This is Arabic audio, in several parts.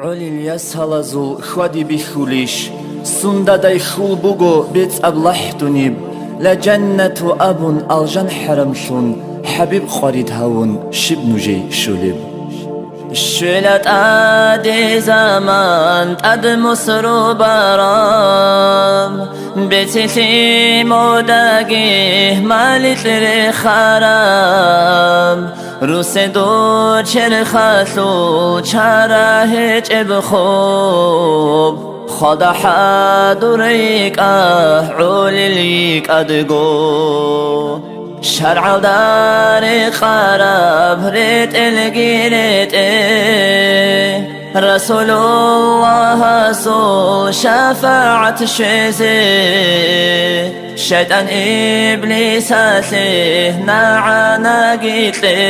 علي يسهلزو خودي بخوليش سنددي خول بوغو بيت أبلحتنيب لجنة أب الجن حرمشون حبيب خريد هون شب نجي شوليب شلت آدي زمان تد مصر برام بيتي موداقيه مالت لخرام روس دو چرخاتو چراه بخوب خدا حدوريك عليك أدقو شرع دار خراب ريت الجيرت رسول الله سو شفاعة شيزي شيطان إبليس أسيه نعنا قيتلي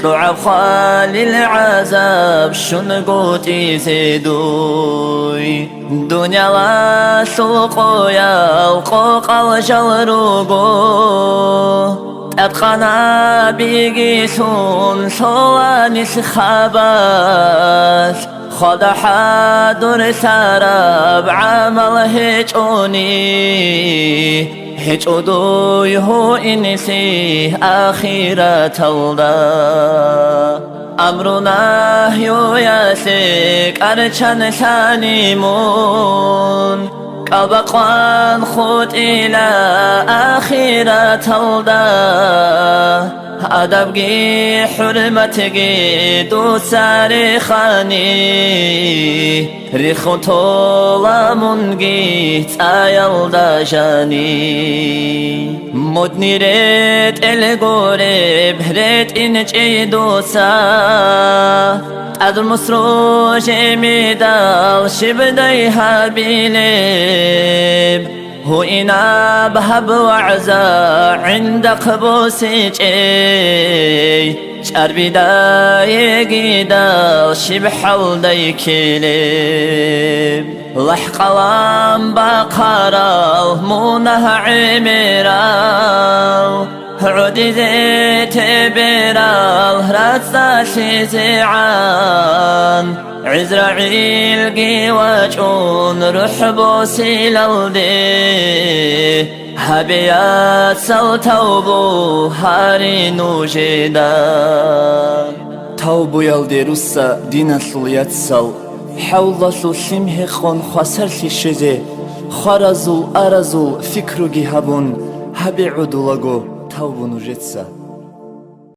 ضعف خالي العذاب شنقوتي زيدوي دنيا لا سوقو يا وقوق الجلروقو أبقنا بيجيسون صواني سخابات خدا حدور سراب عمل هجوني هج أدوي هو إنسي آخرة الله أمرنا يو ياسك أرشان سانيمون كبقوان خود إلى آخرة الله أدبقي حرمتقي دو سارخاني ريخو طولا منقيت آيال داجاني مدني ريت القرب ريت إنجي دوسا أدر مصروج ميدال شبديها بيلب هو إنا بهب وعزا عند قبوسي شار بداية قيدال شبحل ديكيلب لحقلام بقرال مونه عميرال عودي ذيت برال رتساشي زعان عزرعيل قيواجون روح بوسي للدي هبيات سل توبو هاري نوجدان توبو يلدي روسا دينا سليات سل حولسو سمه خون خسر شجي خرزو أرزو فكرو جهبون هبي عدولغو توبو نوجدسا